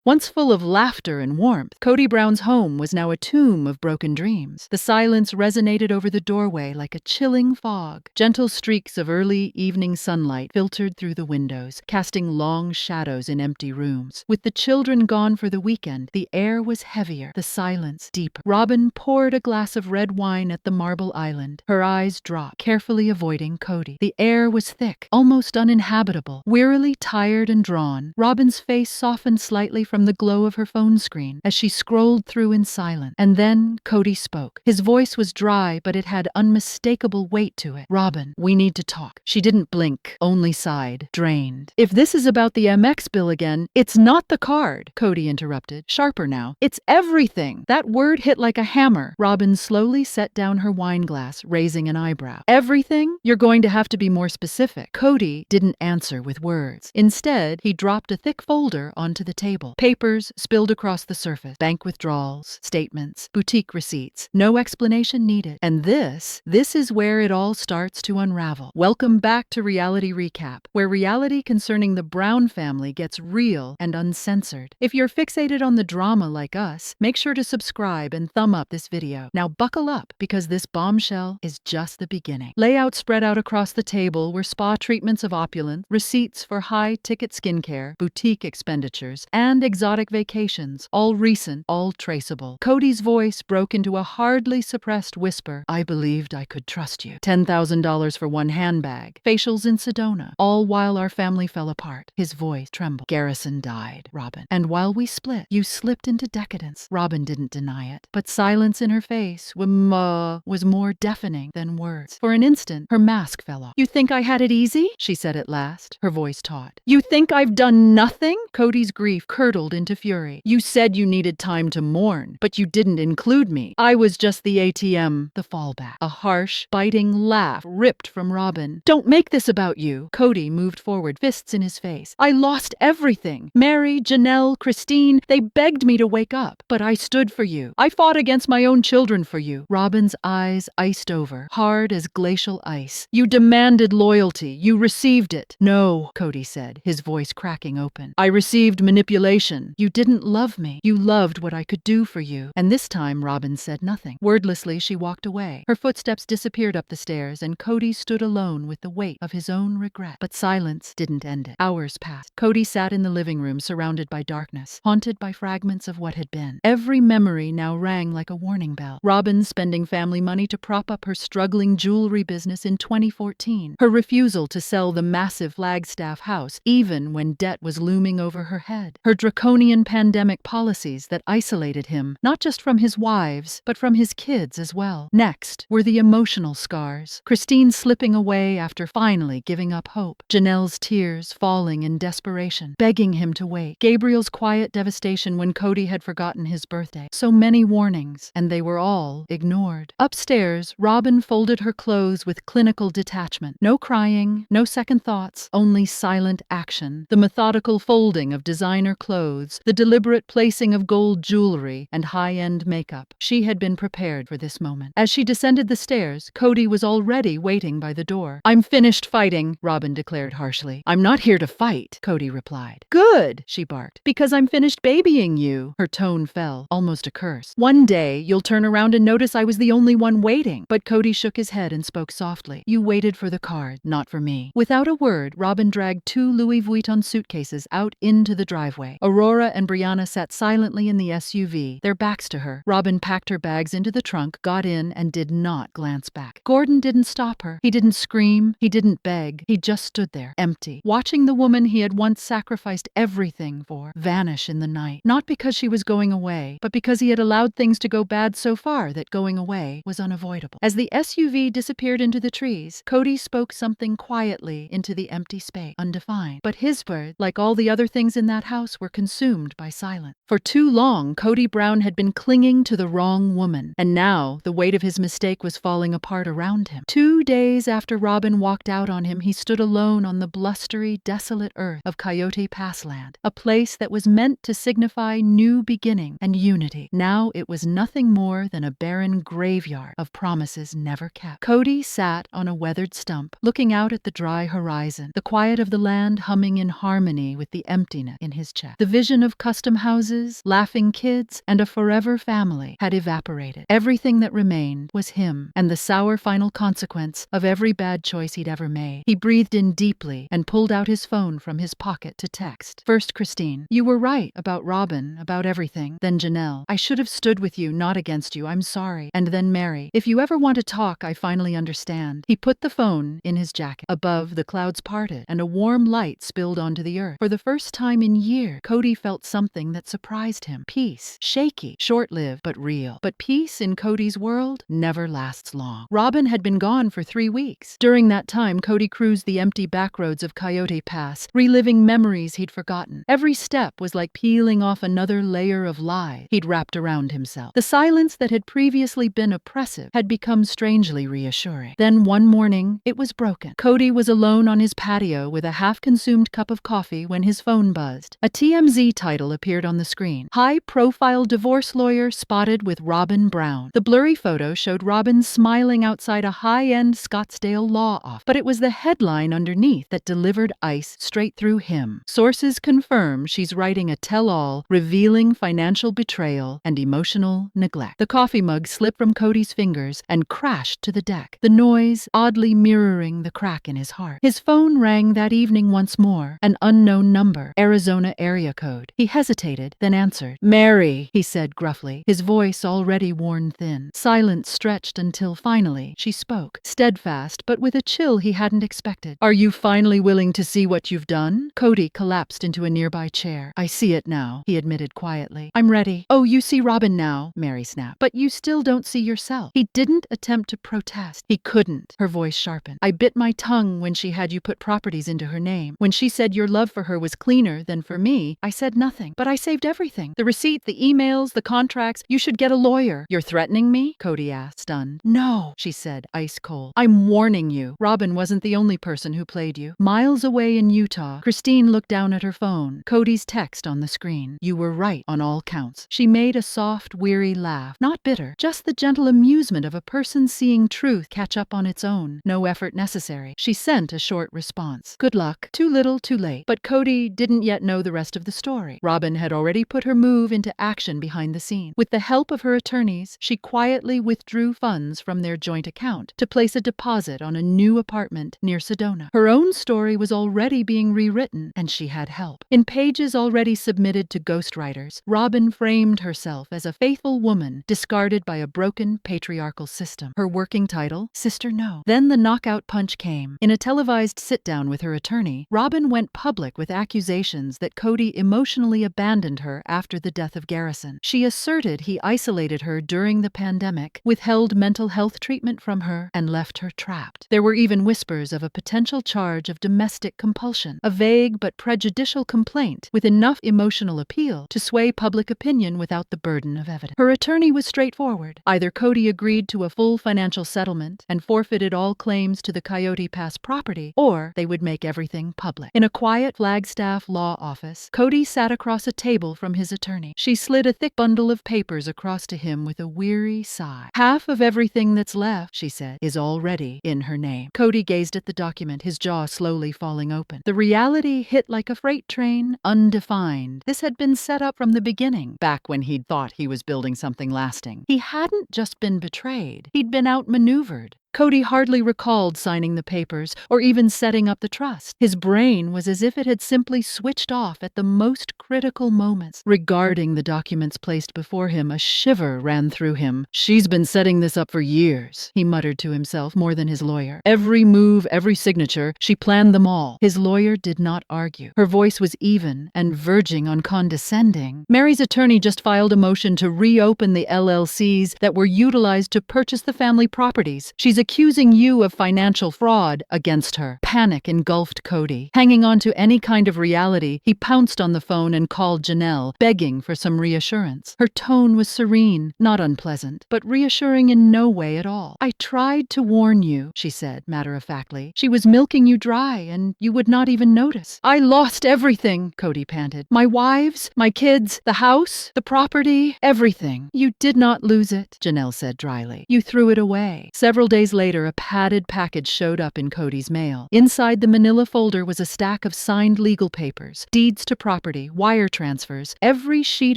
Once full of laughter and warmth, Kody Brown's home was now a tomb of broken dreams. The silence resonated over the doorway like a chilling fog. Gentle streaks of early evening sunlight filtered through the windows, casting long shadows in empty rooms. With the children gone for the weekend, the air was heavier, the silence deeper. Robin poured a glass of red wine at the marble island. Her eyes dropped, carefully avoiding Kody. The air was thick, almost uninhabitable. Wearily tired and drawn, Robin's face softened slightly from the glow of her phone screen as she scrolled through in silence. And then Kody spoke. His voice was dry, but it had unmistakable weight to it. "Robin, we need to talk." She didn't blink, only sighed, drained. "If this is about the MX bill again, it's not the card," Kody interrupted, sharper now. "It's everything." That word hit like a hammer. Robin slowly set down her wine glass, raising an eyebrow. "Everything? You're going to have to be more specific." Kody didn't answer with words. Instead, he dropped a thick folder onto the table. Papers spilled across the surface. Bank withdrawals, statements, boutique receipts. No explanation needed. And this is where it all starts to unravel. Welcome back to Reality Recap, where reality concerning the Brown family gets real and uncensored. If you're fixated on the drama like us, make sure to subscribe and thumb up this video. Now buckle up, because this bombshell is just the beginning. Layouts spread out across the table were spa treatments of opulence, receipts for high-ticket skincare, boutique expenditures, and exotic vacations, all recent, all traceable. Kody's voice broke into a hardly suppressed whisper. "I believed I could trust you. $10,000 for one handbag, facials in Sedona, all while our family fell apart." His voice trembled. "Garrison died, Robin. And while we split, you slipped into decadence." Robin didn't deny it, but silence in her face was more deafening than words. For an instant, her mask fell off. "You think I had it easy?" she said at last, her voice taut. "You think I've done nothing?" Kody's grief curdled into fury. "You said you needed time to mourn, but you didn't include me. I was just the ATM, the fallback." A harsh, biting laugh ripped from Robin. "Don't make this about you." Kody moved forward, fists in his face. "I lost everything. Meri, Janelle, Christine, they begged me to wake up, but I stood for you. I fought against my own children for you." Robin's eyes iced over, hard as glacial ice. "You demanded loyalty. You received it." "No," Kody said, his voice cracking open. "I received manipulation. You didn't love me. You loved what I could do for you." And this time Robin said nothing. Wordlessly, she walked away. Her footsteps disappeared up the stairs, and Kody stood alone with the weight of his own regret. But silence didn't end it. Hours passed. Kody sat in the living room, surrounded by darkness, haunted by fragments of what had been. Every memory now rang like a warning bell. Robin spending family money to prop up her struggling jewelry business in 2014. Her refusal to sell the massive Flagstaff house, even when debt was looming over her head. Her draconian pandemic policies that isolated him, not just from his wives, but from his kids as well. Next were the emotional scars. Christine slipping away after finally giving up hope. Janelle's tears falling in desperation, begging him to wait. Gabriel's quiet devastation when Kody had forgotten his birthday. So many warnings, and they were all ignored. Upstairs, Robin folded her clothes with clinical detachment. No crying, no second thoughts, only silent action. The methodical folding of designer clothes, the deliberate placing of gold jewelry and high-end makeup. She had been prepared for this moment. As she descended the stairs, Kody was already waiting by the door. "I'm finished fighting," Robin declared harshly. "I'm not here to fight," Kody replied. "Good," she barked, "because I'm finished babying you." Her tone fell, almost a curse. "One day, you'll turn around and notice I was the only one waiting." But Kody shook his head and spoke softly. "You waited for the card, not for me." Without a word, Robin dragged 2 Louis Vuitton suitcases out into the driveway. Aurora and Brianna sat silently in the SUV, their backs to her. Robin packed her bags into the trunk, got in, and did not glance back. Gordon didn't stop her. He didn't scream. He didn't beg. He just stood there, empty, watching the woman he had once sacrificed everything for vanish in the night. Not because she was going away, but because he had allowed things to go bad so far that going away was unavoidable. As the SUV disappeared into the trees, Kody spoke something quietly into the empty space, undefined. But his words, like all the other things in that house, were consumed by silence. For too long, Kody Brown had been clinging to the wrong woman, and now the weight of his mistake was falling apart around him. 2 days after Robin walked out on him, he stood alone on the blustery, desolate earth of Coyote Passland, a place that was meant to signify new beginning and unity. Now it was nothing more than a barren graveyard of promises never kept. Kody sat on a weathered stump, looking out at the dry horizon, the quiet of the land humming in harmony with the emptiness in his chest. The vision of custom houses, laughing kids, and a forever family had evaporated. Everything that remained was him, and the sour final consequence of every bad choice he'd ever made. He breathed in deeply and pulled out his phone from his pocket to text. First, Christine, you were right about Robin, about everything. Then Janelle, I should have stood with you, not against you. I'm sorry. And then Meri, if you ever want to talk, I finally understand. He put the phone in his jacket. Above, the clouds parted, and a warm light spilled onto the earth. For the first time in years, Kody felt something that surprised him. Peace. Shaky, short-lived, but real. But peace in Kody's world never lasts long. Robin had been gone for 3 weeks. During that time, Kody cruised the empty backroads of Coyote Pass, reliving memories he'd forgotten. Every step was like peeling off another layer of lies he'd wrapped around himself. The silence that had previously been oppressive had become strangely reassuring. Then one morning, it was broken. Kody was alone on his patio with a half-consumed cup of coffee when his phone buzzed. A TMZ title appeared on the screen. High-profile divorce lawyer spotted with Robin Brown. The blurry photo showed Robin smiling outside a high-end Scottsdale law office. But it was the headline underneath that delivered ice straight through him. Sources confirm she's writing a tell-all revealing financial betrayal and emotional neglect. The coffee mug slipped from Kody's fingers and crashed to the deck, the noise oddly mirroring the crack in his heart. His phone rang that evening once more, an unknown number, Arizona area code. He hesitated, then answered. Meri, he said gruffly, his voice already worn thin. Silence stretched until finally she spoke, steadfast but with a chill he hadn't expected. Are you finally willing to see what you've done? Kody collapsed into a nearby chair. I see it now, he admitted quietly. I'm ready. Oh, you see Robin now, Meri snapped. But you still don't see yourself. He didn't attempt to protest. He couldn't. Her voice sharpened. I bit my tongue when she had you put properties into her name. When she said your love for her was cleaner than for me, I said nothing. But I saved everything. The receipt, the emails, the contracts. You should get a lawyer. You're threatening me? Kody asked, stunned. No, she said, ice cold. I'm warning you. Robin wasn't the only person who played you. Miles away in Utah, Christine looked down at her phone. Kody's text on the screen. You were right on all counts. She made a soft, weary laugh. Not bitter, just the gentle amusement of a person seeing truth catch up on its own. No effort necessary. She sent a short response. Good luck. Too little, too late. But Kody didn't yet know the rest of the story. Robin had already put her move into action behind the scenes. With the help of her attorneys, she quietly withdrew funds from their joint account to place a deposit on a new apartment near Sedona. Her own story was already being rewritten, and she had help. In pages already submitted to ghostwriters, Robin framed herself as a faithful woman discarded by a broken patriarchal system. Her working title, Sister No. Then the knockout punch came. In a televised sit-down with her attorney, Robin went public with accusations that Kody emotionally abandoned her after the death of Garrison. She asserted he isolated her during the pandemic, withheld mental health treatment from her, and left her trapped. There were even whispers of a potential charge of domestic compulsion, a vague but prejudicial complaint with enough emotional appeal to sway public opinion without the burden of evidence. Her attorney was straightforward. Either Kody agreed to a full financial settlement and forfeited all claims to the Coyote Pass property, or they would make everything public. In a quiet Flagstaff law office, Kody sat across a table from his attorney. She slid a thick bundle of papers across to him with a weary sigh. Half of everything that's left, she said, is already in her name. Kody gazed at the document, his jaw slowly falling open. The reality hit like a freight train, undefined. This had been set up from the beginning, back when he'd thought he was building something lasting. He hadn't just been betrayed. He'd been outmaneuvered. Kody hardly recalled signing the papers or even setting up the trust. His brain was as if it had simply switched off at the most critical moments. Regarding the documents placed before him, a shiver ran through him. She's been setting this up for years, he muttered to himself more than his lawyer. Every move, every signature, she planned them all. His lawyer did not argue. Her voice was even and verging on condescending. Meri's attorney just filed a motion to reopen the LLCs that were utilized to purchase the family properties. She's accusing you of financial fraud against her. Panic engulfed Kody. Hanging on to any kind of reality, he pounced on the phone and called Janelle, begging for some reassurance. Her tone was serene, not unpleasant, but reassuring in no way at all. I tried to warn you, she said matter-of-factly. She was milking you dry, and you would not even notice. I lost everything, Kody panted. My wives, my kids, the house, the property, everything. You did not lose it, Janelle said dryly. You threw it away. Several days days later, a padded package showed up in Kody's mail. Inside the manila folder was a stack of signed legal papers, deeds to property, wire transfers, every sheet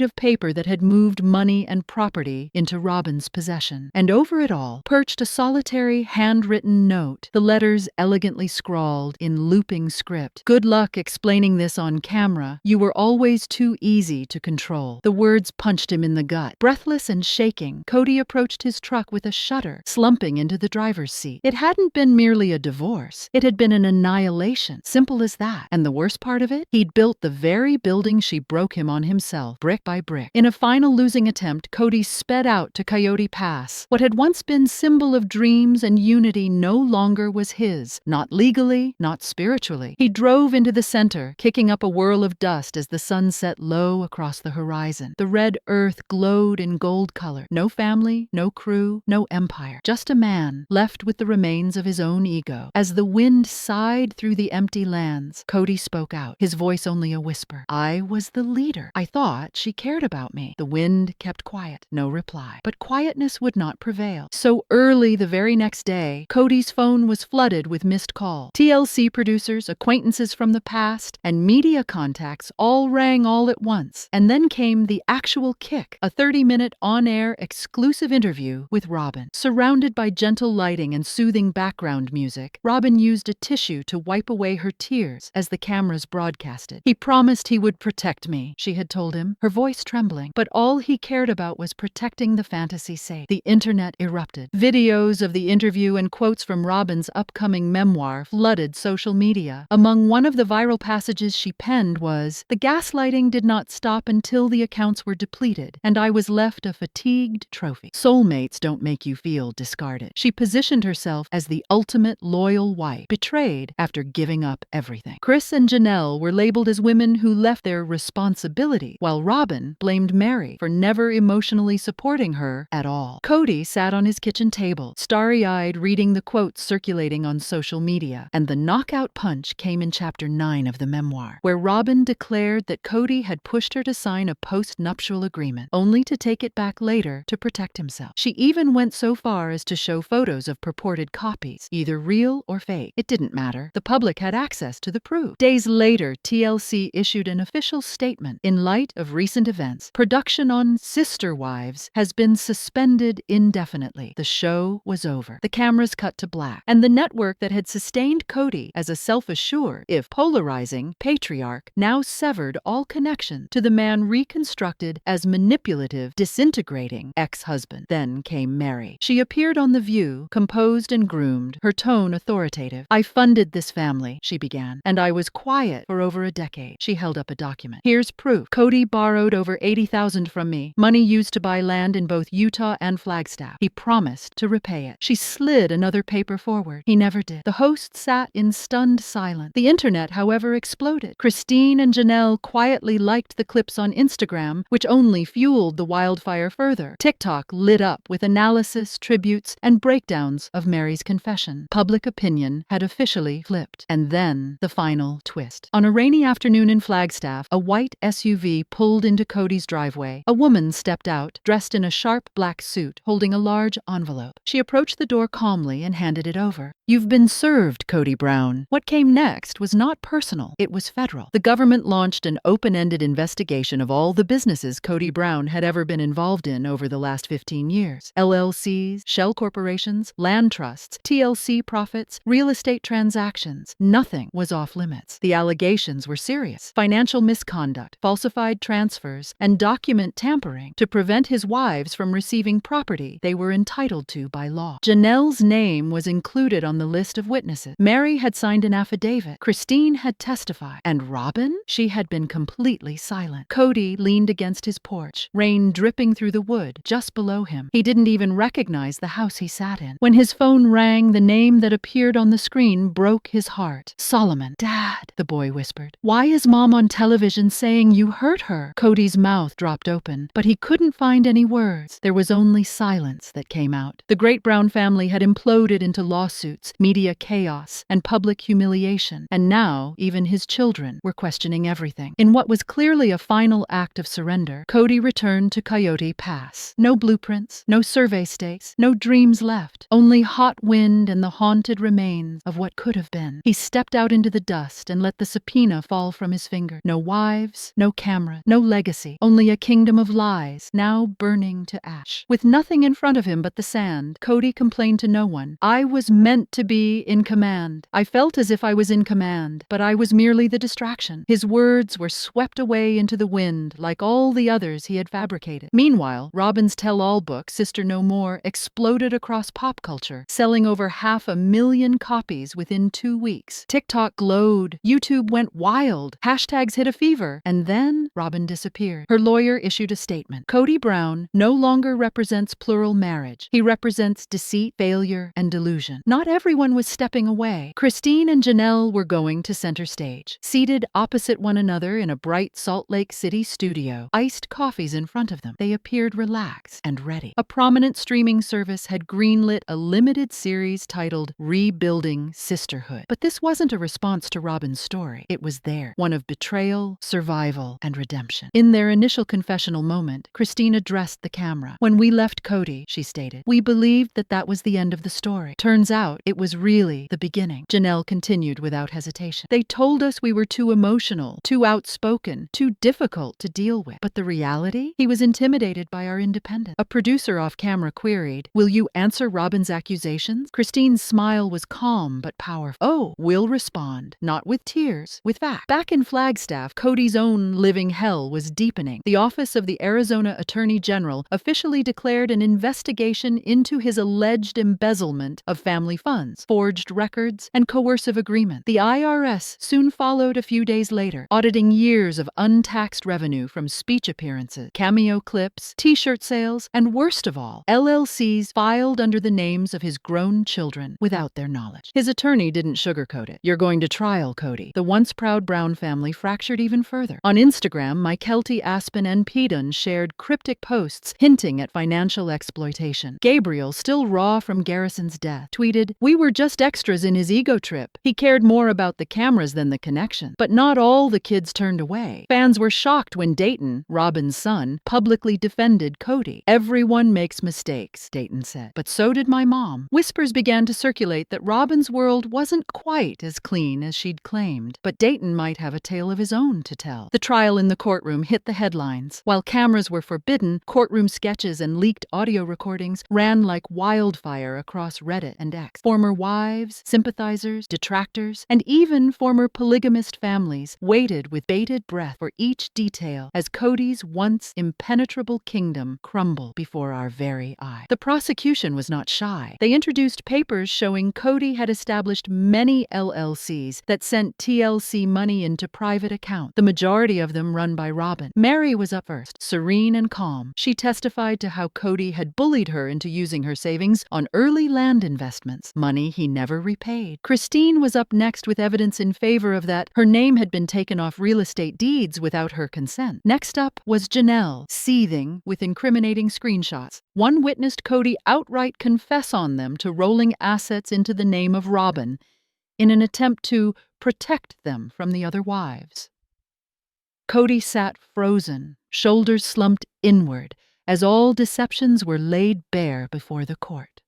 of paper that had moved money and property into Robin's possession. And over it all, perched a solitary, handwritten note, the letters elegantly scrawled in looping script. "Good luck explaining this on camera. You were always too easy to control." The words punched him in the gut. Breathless and shaking, Kody approached his truck with a shudder, slumping into the driver's seat. It hadn't been merely a divorce. It had been an annihilation. Simple as that. And the worst part of it? He'd built the very building she broke him on himself, brick by brick. In a final losing attempt, Kody sped out to Coyote Pass. What had once been symbol of dreams and unity no longer was his. Not legally, not spiritually. He drove into the center, kicking up a whirl of dust as the sun set low across the horizon. The red earth glowed in gold color. No family, no crew, no empire. Just a man, left with the remains of his own ego. As the wind sighed through the empty lands, Kody spoke out, his voice only a whisper. "I was the leader. I thought she cared about me." The wind kept quiet. No reply. But quietness would not prevail. So early the very next day, Kody's phone was flooded with missed calls. TLC producers, acquaintances from the past, and media contacts all rang all at once. And then came the actual kick, a 30-minute on-air exclusive interview with Robin. Surrounded by gentle lighting and soothing background music, Robin used a tissue to wipe away her tears as the cameras broadcasted. "He promised he would protect me," she had told him, her voice trembling. But all he cared about was protecting the fantasy safe. The internet erupted. Videos of the interview and quotes from Robin's upcoming memoir flooded social media. Among one of the viral passages she penned was, "The gaslighting did not stop until the accounts were depleted, and I was left a fatigued trophy." Soulmates don't make you feel discarded. She positioned herself as the ultimate loyal wife, betrayed after giving up everything. Chris and Janelle were labeled as women who left their responsibility, while Robin blamed Meri for never emotionally supporting her at all. Kody sat on his kitchen table, starry-eyed reading the quotes circulating on social media, and the knockout punch came in chapter 9 of the memoir, where Robin declared that Kody had pushed her to sign a post-nuptial agreement, only to take it back later to protect himself. She even went so far as to show photos of purported copies, either real or fake. It didn't matter. The public had access to the proof. Days later, TLC issued an official statement. "In light of recent events, production on Sister Wives has been suspended indefinitely." The show was over. The cameras cut to black, and the network that had sustained Kody as a self-assured, if polarizing, patriarch now severed all connection to the man reconstructed as manipulative, disintegrating ex-husband. Then came Meri. She appeared on The View, composed and groomed, her tone authoritative. "I funded this family," she began, "and I was quiet for over a decade." She held up a document. "Here's proof. Kody borrowed over $80,000 from me, money used to buy land in both Utah and Flagstaff. He promised to repay it." She slid another paper forward. He never did. The host sat in stunned silence. The internet, however, exploded. Christine and Janelle quietly liked the clips on Instagram, which only fueled the wildfire further. TikTok lit up with analysis, tributes, and breakdowns of Meri's confession. Public opinion had officially flipped. And then the final twist. On a rainy afternoon in Flagstaff, a white SUV pulled into Kody's driveway. A woman stepped out, dressed in a sharp black suit, holding a large envelope. She approached the door calmly and handed it over. "You've been served, Kody Brown." What came next was not personal. It was federal. The government launched an open-ended investigation of all the businesses Kody Brown had ever been involved in over the last 15 years. LLCs, shell corporations, land trusts, TLC profits, real estate transactions. Nothing was off limits. The allegations were serious. Financial misconduct, falsified transfers, and document tampering to prevent his wives from receiving property they were entitled to by law. Janelle's name was included on the list of witnesses. Meri had signed an affidavit. Christine had testified. And Robin? She had been completely silent. Kody leaned against his porch, rain dripping through the wood just below him. He didn't even recognize the house he sat in. When his phone rang, the name that appeared on the screen broke his heart. "Solomon." "Dad," the boy whispered. "Why is Mom on television saying you hurt her?" Kody's mouth dropped open, but he couldn't find any words. There was only silence that came out. The Great Brown family had imploded into lawsuits, lawsuits, media chaos, and public humiliation. And now, even his children were questioning everything. In what was clearly a final act of surrender, Kody returned to Coyote Pass. No blueprints, no survey stakes, no dreams left, only hot wind and the haunted remains of what could have been. He stepped out into the dust and let the subpoena fall from his finger. No wives, no camera, no legacy, only a kingdom of lies, now burning to ash. With nothing in front of him but the sand, Kody complained to no one. I was meant to be in command. I felt as if I was in command, but I was merely the distraction. His words were swept away into the wind, like all the others he had fabricated. Meanwhile, Robin's tell-all book, Sister No More, exploded across pop culture, selling over 500,000 copies within 2 weeks. TikTok glowed, YouTube went wild, hashtags hit a fever, and then Robin disappeared. Her lawyer issued a statement. Kody Brown no longer represents plural marriage. He represents deceit, failure, and delusion. Not everyone was stepping away. Christine and Janelle were going to center stage. Seated opposite one another in a bright Salt Lake City studio, iced coffees in front of them, they appeared relaxed and ready. A prominent streaming service had greenlit a limited series titled Rebuilding Sisterhood. But this wasn't a response to Robin's story. It was theirs, one of betrayal, survival, and redemption. In their initial confessional moment, Christine addressed the camera. When we left Kody, she stated, we believed that that was the end of the story. Turns out it was really the beginning. Janelle continued without hesitation. They told us we were too emotional, too outspoken, too difficult to deal with. But the reality? He was intimidated by our independence. A producer off camera queried, will you answer Robin's accusations? Christine's smile was calm but powerful. Oh, we'll respond. Not with tears, with facts. Back in Flagstaff, Kody's own living hell was deepening. The Office of the Arizona Attorney General officially declared an investigation into his alleged embezzlement of family funds, forged records, and coercive agreements. The IRS soon followed a few days later, auditing years of untaxed revenue from speech appearances, cameo clips, t-shirt sales, and worst of all, LLCs filed under the names of his grown children without their knowledge. His attorney didn't sugarcoat it. You're going to trial, Kody. The once proud Brown family fractured even further. On Instagram, Mykelti, Aspen, and Pedon shared cryptic posts hinting at financial exploitation. Gabriel, still raw from Garrison's death, tweeted, we were just extras in his ego trip. He cared more about the cameras than the connection. But not all the kids turned away. Fans were shocked when Dayton, Robin's son, publicly defended Kody. Everyone makes mistakes, Dayton said. But so did my mom. Whispers began to circulate that Robin's world wasn't quite as clean as she'd claimed. But Dayton might have a tale of his own to tell. The trial in the courtroom hit the headlines. While cameras were forbidden, courtroom sketches and leaked audio recordings ran like wildfire across Reddit and X. Former wives, sympathizers, detractors, and even former polygamist families waited with bated breath for each detail as Kody's once impenetrable kingdom crumbled before our very eyes. The prosecution was not shy. They introduced papers showing Kody had established many LLCs that sent TLC money into private accounts, the majority of them run by Robin. Meri was up first, serene and calm. She testified to how Kody had bullied her into using her savings on early land investments, money he never repaid. Christine was up next with evidence in favor of that. Her name had been taken off real estate deeds without her consent. Next up was Janelle, seething with incriminating screenshots. One witnessed Kody outright confess on them to rolling assets into the name of Robin in an attempt to protect them from the other wives. Kody sat frozen, shoulders slumped inward, as all deceptions were laid bare before the court.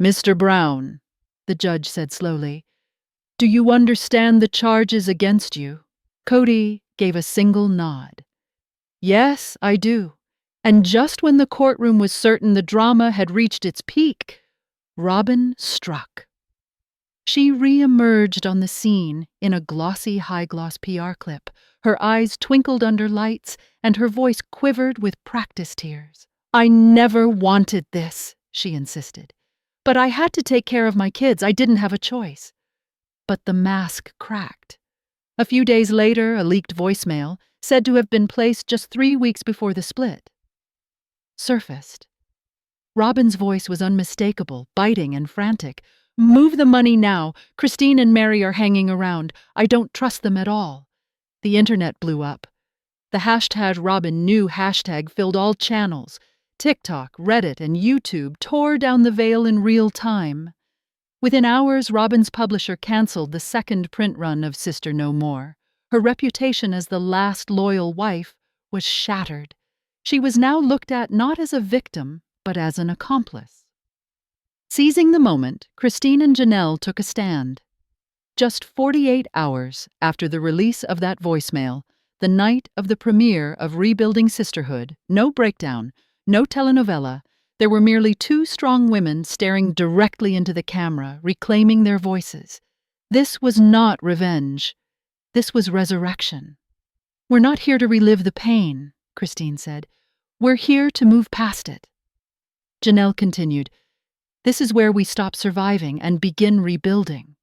Mr. Brown, the judge said slowly, do you understand the charges against you? Kody gave a single nod. Yes, I do. And just when the courtroom was certain the drama had reached its peak, Robin struck. She re-emerged on the scene in a glossy high-gloss PR clip. Her eyes twinkled under lights, and her voice quivered with practice tears. I never wanted this, she insisted. But I had to take care of my kids. I didn't have a choice. But the mask cracked. A few days later, a leaked voicemail, said to have been placed just 3 weeks before the split, surfaced. Robin's voice was unmistakable, biting and frantic. Move the money now. Christine and Meri are hanging around. I don't trust them at all. The internet blew up. The hashtag Robin Knew hashtag filled all channels. TikTok, Reddit, and YouTube tore down the veil in real time. Within hours, Robin's publisher canceled the second print run of Sister No More. Her reputation as the last loyal wife was shattered. She was now looked at not as a victim, but as an accomplice. Seizing the moment, Christine and Janelle took a stand. Just 48 hours after the release of that voicemail, the night of the premiere of Rebuilding Sisterhood, no breakdown, no telenovela, there were merely two strong women staring directly into the camera, reclaiming their voices. This was not revenge. This was resurrection. "We're not here to relive the pain," Christine said. "We're here to move past it." Janelle continued, "This is where we stop surviving and begin rebuilding."